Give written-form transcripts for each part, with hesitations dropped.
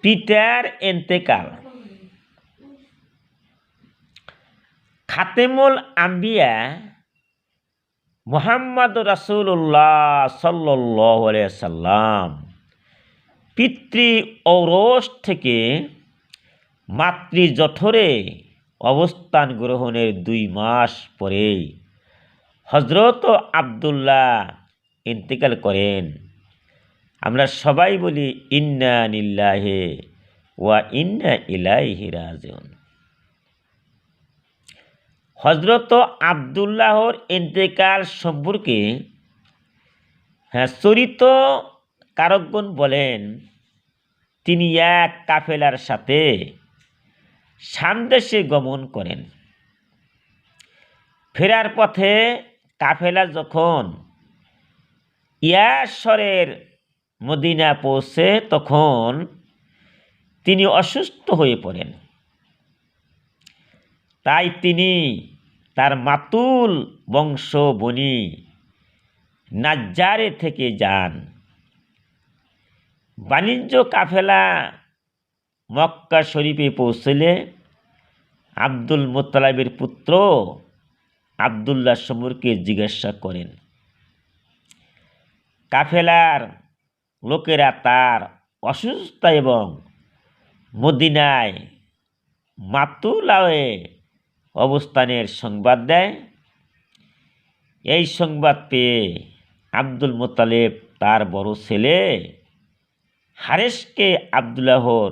পিতার ইন্তেকাল। খাতেমুল আম্বিয়া মুহাম্মদ রাসূলুল্লাহ সাল্লাল্লাহু আলাইহি সাল্লাম পিতৃ ঔরস থেকে মাতৃ জঠরে অবস্থান গ্রহণের 2 মাস পরে হযরত আব্দুল্লাহ ইন্তেকাল করেন। আমরা সবাই বলি ইন্না লিল্লাহি ওয়া ইন্না ইলাইহি রাজিউন। হযরত আব্দুল্লাহর ইন্তেকাল সম্পর্কে চরিত কারকগণ বলেন, তিনি এক কাফেলার সাথে শাম দেশে গমন করেন। ফেরার পথে কাফেলা যখন ইয়াসরের মদিনা পৌঁছে তখন তিনি অসুস্থ হয়ে পড়েন। তাই তিনি তার মাতুল বংশ বনি নাজ্জারে থেকে যান। বাণিজ্য কাফেলা মক্কা শরীফে পৌঁছলে আব্দুল মুত্তালিবের পুত্র আব্দুল্লাহ সম্পর্কে জিজ্ঞাসা করেন। কাফেলার লোকেরা তার অসুস্থতা এবং মদিনায় মাতুলায়ে অবস্থানের সংবাদ দেয়। এই সংবাদ পেয়ে আব্দুল মুত্তালিব তার বড় ছেলে হারেসকে আব্দুল্লাহর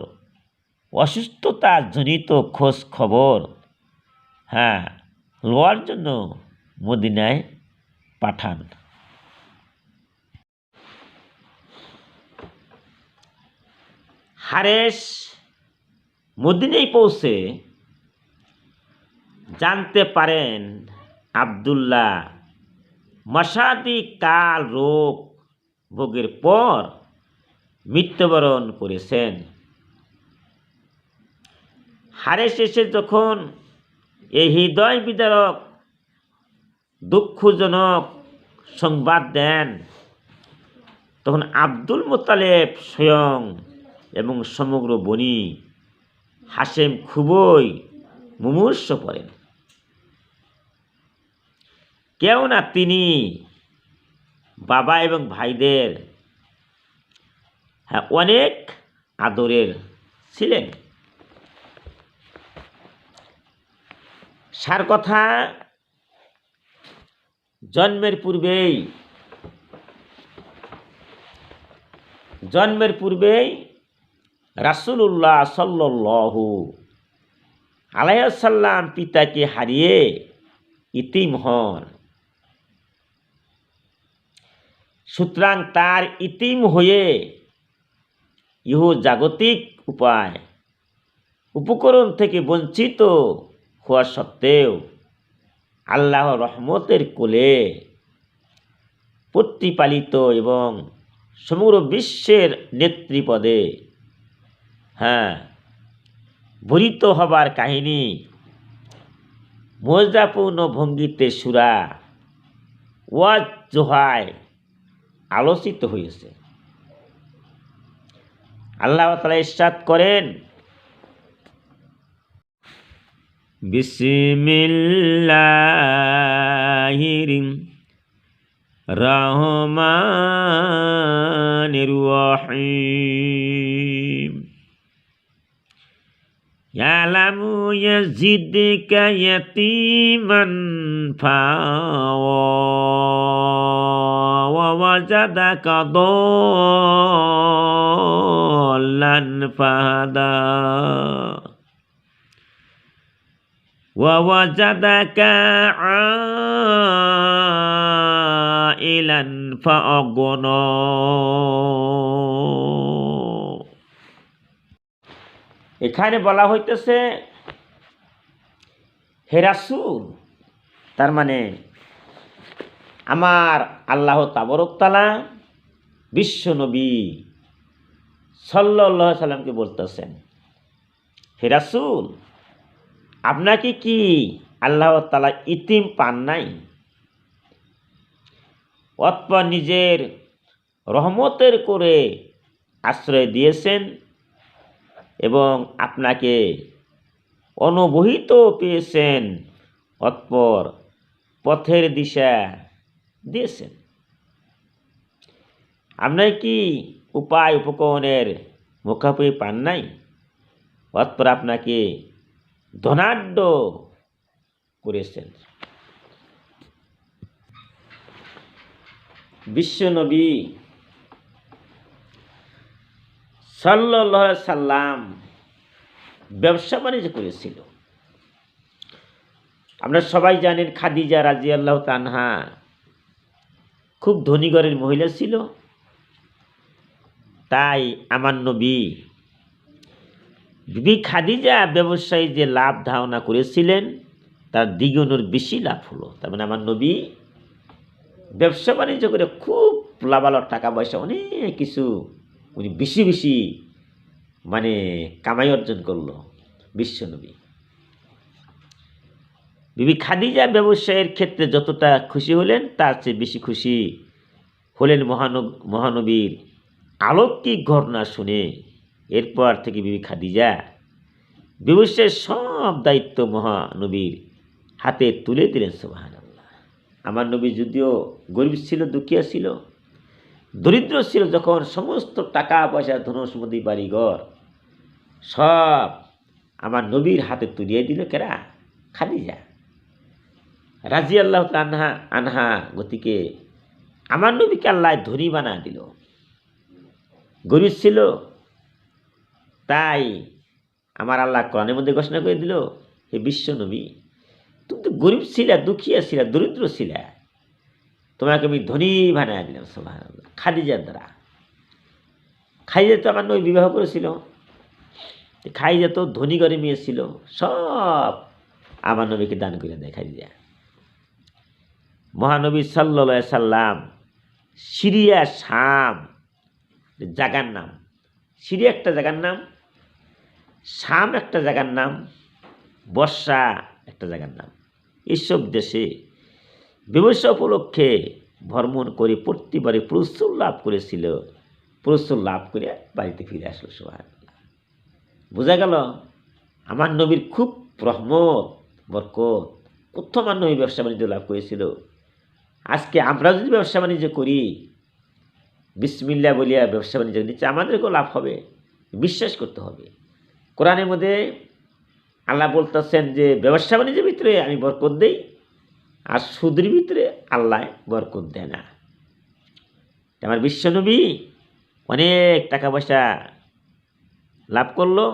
অসুস্থতা জনিত খোঁজ খবর লওয়ার জন্য মদিনায় পাঠান। হারেস মদিনায় পৌঁছে জানতে পারেন আব্দুল্লাহ মশাদি কাল রোগ ভোগের পর মৃত্যুবরণ করেছেন। হারেস এসে যখন এই হৃদয় বিদারক দুঃখজনক সংবাদ দেন, তখন আব্দুল মুত্তালিব স্বয়ং এবং সমগ্র বনি হাশেম খুবই মুমূর্ষ পড়েন। কেননা তিনি বাবা এবং ভাইদের অনেক আদরের ছিলেন। সার কথা, জন্মের পূর্বেই রাসূলুল্লাহ সাল্লাল্লাহু আলাইহি ওয়াসাল্লাম পিতাকে হারিয়ে ইতিম হন। সুতরাং তার ইতিম হয়ে জাগতিক উপকরণ থেকে বঞ্চিত হওয়া সত্ত্বেও আল্লাহর রহমতের কোলে প্রতিপালিত এবং সমগ্র বিশ্বের নেতৃপদে ভরিত হবার কাহিনী মর্যাদাপূর্ণ ভঙ্গিতে সূরা ওয়াজ-জোহায় আলোচিত হয়েছে। আল্লাহ তাআলা ইরশাদ করেন, বিসমিল্লাহির রহমানির রহিম। ইয়ালামু ইয়াজিদকা ইয়াতীমান ফাওয়া ওয়া ওয়াজাদাকা দাল্লান ফাহাদা ওয়া ওয়াজাদাকা আইলান ফাআগনা। এখানে বলা হইতেছে, হে রাসূল, তার মানে আমার আল্লাহ তাবারক তাআলা বিশ্ব নবী সাল্লাল্লাহু আলাইহি সাল্লামকে বলতেছেন, হে রাসূল, আপনাকে কি আল্লাহ তাআলা ইতিম পান নাই? অথবা নিজের রহমতের করে আশ্রয় দিয়েছেন এবং আপনাকে অনবহিত পেয়েছেন, অতঃপর পথের দিশা দিয়েছেন। আপনার কি উপায় উপকরণের মুখাপি পান নাই? অতঃপর আপনাকে ধনাঢ্য করেছেন। বিশ্বনবী সাল্লাল্লাহু আলাইহি সাল্লাম ব্যবসা বাণিজ্য করেছিল। আপনারা সবাই জানেন খাদিজা রাদিয়াল্লাহু তাআলা খুব ধনী ঘরের মহিলা ছিল। তাই আমার নবী বিবি খাদিজা ব্যবসায়ী যে লাভ ধারণা করেছিলেন তার দ্বিগুণের বেশি লাভ হলো। তার মানে আমার নবী ব্যবসা বাণিজ্য করে খুব লাভালাভ, টাকা পয়সা অনেক কিছু উনি বেশি বেশি কামাই অর্জন করলো বিশ্বনবী। বিবি খাদিজা ব্যবসায়ের ক্ষেত্রে যতটা খুশি হলেন তার চেয়ে বেশি খুশি হলেন মহানবীর অলৌকিক ঘটনা শুনে। এরপর থেকে বিবি খাদিজা ব্যবসায়ের সব দায়িত্ব মহানবীর হাতে তুলে দিলেন। সুবহানাল্লাহ। আমার নবী যদিও গরিব ছিল, দুঃখিয়া ছিল, দরিদ্র ছিল, যখন সমস্ত টাকা পয়সা ধনসম্পত্তি বাড়িঘর সব আমার নবীর হাতে তুলিয়ে দিল কেরা? খাদিজা রাদিয়াল্লাহু তাআলা আনহা। গতিকে আমার নবীকে আল্লাহ ধনী বানা দিল। গরিব ছিল, তাই আমার আল্লাহ কোরআনের মধ্যে ঘোষণা করে দিল, হে বিশ্ব নবী, তুমি তো গরিব ছিলা, দুঃখিয়া ছিলা, দরিদ্র ছিলা, তোমাকে আমি ধনী বানায় দিলাম। সুবহানাল্লাহ। খাদিজার দ্বারা। খাদিজা তো আমার নবী বিবাহ করেছিল। খাদিজা তো ধনী ঘরে মেয়ে ছিল, সব আমার নবীকে দান করে দেয় খাদিজা। মহানবী সাল্লাল্লাহু আলাইহি সাল্লাম সিরিয়া, শাম জায়গার নাম। সিরিয়া একটা জায়গার নাম, শাম একটা জায়গার নাম, বর্ষা একটা জায়গার নাম। এইসব দেশে ব্যবসা উপলক্ষে ভ্রমণ করে প্রতিবারে প্রচুর লাভ করেছিল। প্রচুর লাভ করে বাড়িতে ফিরে আসলো। সুবহানাল্লাহ। বোঝা গেল আমার নবীর খুব রহমত বরকত। প্রথম আমার নবী ব্যবসা বাণিজ্য লাভ করেছিল। আজকে আমরা যদি ব্যবসা বাণিজ্য করি, বিসমিল্লাহ বলিয়া ব্যবসা বাণিজ্য নিচ্ছে, আমাদেরকেও লাভ হবে, বিশ্বাস করতে হবে। কোরআনের মধ্যে আল্লাহ বলতেছেন যে ব্যবসা বাণিজ্যের ভিতরে আমি বরকত দেই, আর সুদের ভিতরে আল্লাহ বরকত দেয় না। আমার বিশ্বনবী অনেক টাকা পয়সা লাভ করলো।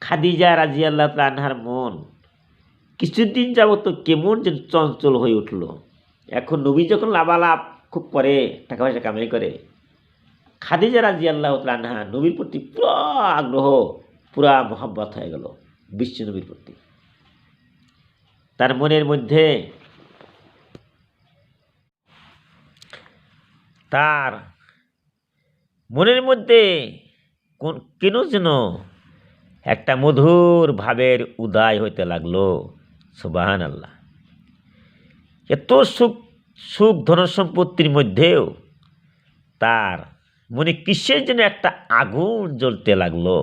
খাদিজা রাদিয়াল্লাহু তাআলা আনহার মন কিছুদিন যাবত কেমন যেন চঞ্চল হয়ে উঠল। এখন নবী যখন লাভালাভ খুব করে, টাকা পয়সা কামাই করে, খাদিজা রাদিয়াল্লাহু তাআলা আনহা নবীর প্রতি পুরা আগ্রহ, পুরা মহব্বত হয়ে গেল বিশ্ব নবীর প্রতি। তার মনের মধ্যে কেন যেন একটা মধুর ভাবের উদয় হইতে লাগলো। সুবহানাল্লাহ। এত সুখ ধনসম্পত্তির মধ্যেও তার মনে কিসের যেন একটা আগুন জ্বলতে লাগলো।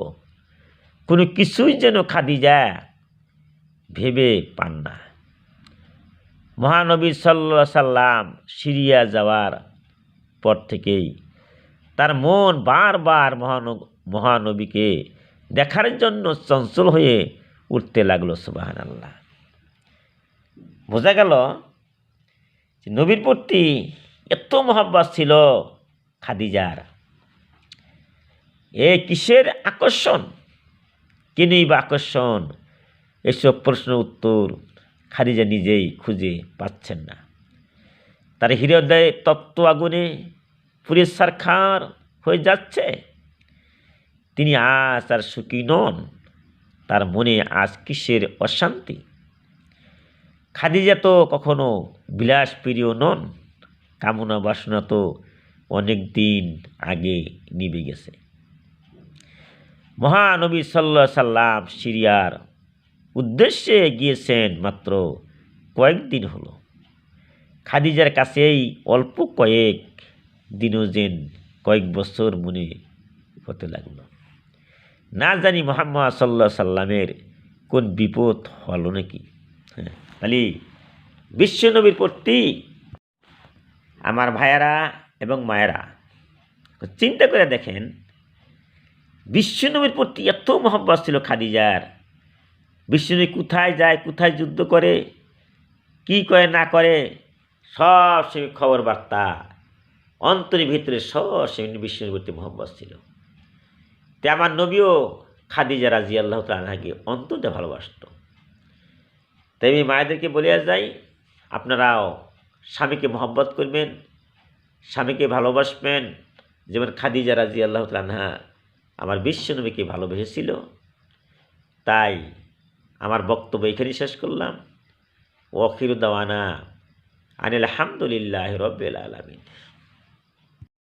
কোনো কিছুই যেন খাদিজা ভেবে পান না। মহানবী সাল্লাল্লাহু আলাইহি সাল্লাম সিরিয়া যাওয়ার পর থেকেই তার মন বারবার মহানবীকে দেখার জন্য চঞ্চল হয়ে উঠতে লাগলো। সুবহানাল্লাহ। বোঝা গেল যে নবীর প্রতি এত মহব্বত ছিল খাদিজার। এ কিসের আকর্ষণ, কেনই বা আকর্ষণ? এসব প্রশ্ন উত্তর খাদিজা নিজেই খুঁজে পাচ্ছেন না। তার হৃদয়ে তপ্ত আগুনে পুড়ে ছারখার হয়ে যাচ্ছে। তিনি আজ আর সুখী নন। তার মনে আজ কিসের অশান্তি? খাদিজা তো কখনো বিলাসপ্রিয় নন। কামনা বাসনা তো অনেক দিন আগে নিভে গেছে। মহানবী সাল্লাল্লাহু আলাইহি সাল্লাম সিরিয়ার উদ্দেশ্যে গিয়েছেন মাত্র কয়েকদিন হলো। খাদিজার কাছেই অল্প কয়েক দিনজেন কয়েক বছর মনে হতে লাগলো। না জানি মুহাম্মদ সাল্লাল্লাহু আলাইহি সাল্লামের কোন বিপদ হলো নাকি। হ্যাঁ, তাহলে বিশ্বনবীর প্রতি আমার ভাইয়েরা এবং মায়েরা চিন্তা করে দেখেন, বিশ্বনবীর প্রতি এত মহব্বত ছিল খাদিজার। বিশ্বনবী কোথায় যায়, কোথায় যুদ্ধ করে, কি করে না করে, সব সে খবর বার্তা অন্তরের ভিতরে সব সে বিশ্বনবীর প্রতি মহব্বত ছিল। তে আমার নবীও খাদিজা রাদিয়াল্লাহু তাআলা আনহাকে অন্তরে ভালোবাসত। তাই আমি মায়েদেরকে বলিয়া যাই, আপনারাও স্বামীকে মহব্বত করবেন, স্বামীকে ভালোবাসবেন, যেমন খাদিজা রাদিয়াল্লাহু তাআলা আনহা আমার বিশ্বনবীকে ভালোবেসেছিল। তাই আমার বক্তব্য এখানেই শেষ করলাম। ওয়াখিরু দাওয়ানা আনিল হামদুলিল্লাহি রাব্বিল আলামিন।